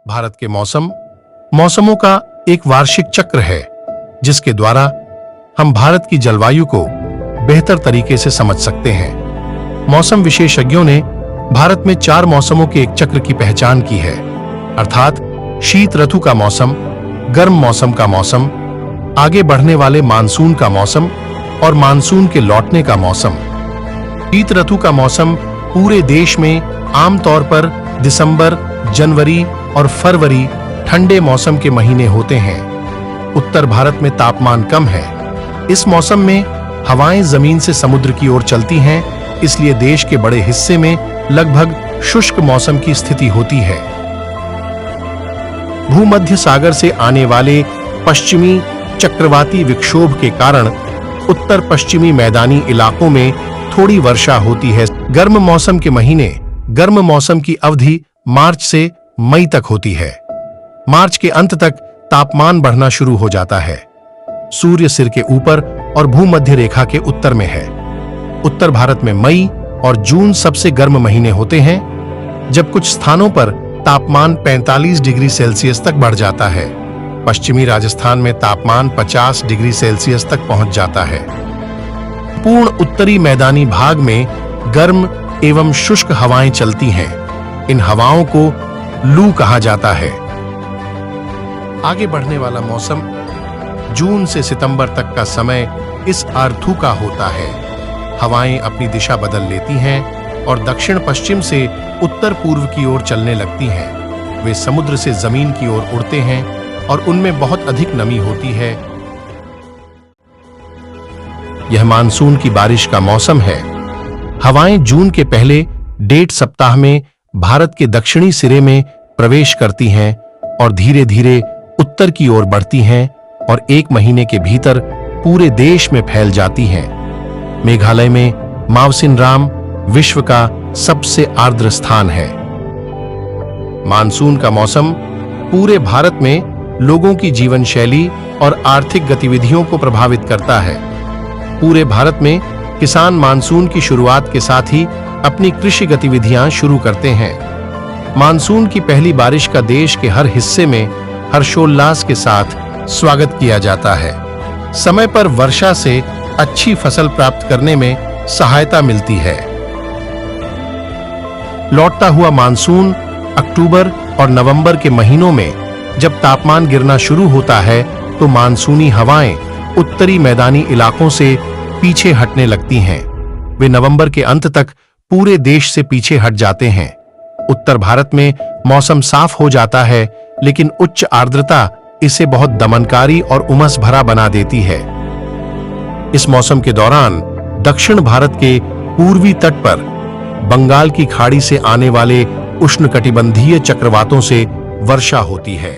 भारत के मौसमों का एक वार्षिक चक्र है जिसके द्वारा हम भारत की जलवायु को बेहतर तरीके से समझ सकते हैं। मौसम विशेषज्ञों ने भारत में 4 मौसमों के एक चक्र की पहचान की है, अर्थात शीत ऋतु का मौसम, गर्म मौसम का मौसम, आगे बढ़ने वाले मानसून का मौसम और मानसून के लौटने का मौसम। शीत ऋतु का मौसम पूरे देश में आमतौर पर दिसंबर, जनवरी और फरवरी ठंडे मौसम के महीने होते हैं। उत्तर भारत में तापमान कम है। इस मौसम में हवाएं जमीन से समुद्र की ओर चलती हैं, इसलिए देश के बड़े हिस्से में लगभग शुष्क मौसम की स्थिति होती है। भूमध्य सागर से आने वाले पश्चिमी चक्रवाती विक्षोभ के कारण उत्तर पश्चिमी मैदानी इलाकों में थोड़ी वर्षा होती है। गर्म मौसम के महीने, गर्म मौसम की अवधि मार्च से मई तक होती है। मार्च के अंत तक तापमान बढ़ना शुरू हो जाता है। सूर्य सिर के ऊपर और भूमध्य रेखा के उत्तर में है। उत्तर भारत में मई और जून सबसे गर्म महीने होते हैं, जब कुछ स्थानों पर तापमान 45 डिग्री सेल्सियस तक बढ़ जाता है। पश्चिमी राजस्थान में तापमान 50 डिग्री सेल्सियस तक पहुंच जाता है। पूर्ण उत्तरी मैदानी भाग में गर्म एवं शुष्क हवाएं चलती हैं। इन हवाओं को लू कहा जाता है। आगे बढ़ने वाला मौसम जून से सितंबर तक का समय इस ऋतु का होता है। हवाएं अपनी दिशा बदल लेती हैं और दक्षिण पश्चिम से उत्तर पूर्व की ओर चलने लगती हैं। वे समुद्र से जमीन की ओर उड़ते हैं और उनमें बहुत अधिक नमी होती है। यह मानसून की बारिश का मौसम है। हवाएं जून के पहले 1.5 सप्ताह में भारत के दक्षिणी सिरे में प्रवेश करती हैं और धीरे धीरे उत्तर की ओर बढ़ती हैं और 1 महीने के भीतर पूरे देश में फैल जाती हैं। मेघालय में मावसिनराम विश्व का सबसे आर्द्र स्थान है। मानसून का मौसम पूरे भारत में लोगों की जीवन शैली और आर्थिक गतिविधियों को प्रभावित करता है। पूरे भारत में किसान मानसून की शुरुआत के साथ ही अपनी कृषि गतिविधियां शुरू करते हैं। मानसून की पहली बारिश का देश के हर हिस्से में हर्षोल्लास के साथ स्वागत किया जाता है। समय पर वर्षा से अच्छी फसल प्राप्त करने में सहायता मिलती है। लौटता हुआ मानसून अक्टूबर और नवंबर के महीनों में जब तापमान गिरना शुरू होता है तो मानसूनी हवाएं उत्तरी मैदानी इलाकों से पीछे हटने लगती हैं। वे नवंबर के अंत तक पूरे देश से पीछे हट जाते हैं। उत्तर भारत में मौसम साफ हो जाता है, लेकिन उच्च आर्द्रता इसे बहुत दमनकारी और उमस भरा बना देती है। इस मौसम के दौरान दक्षिण भारत के पूर्वी तट पर बंगाल की खाड़ी से आने वाले उष्णकटिबंधीय चक्रवातों से वर्षा होती है।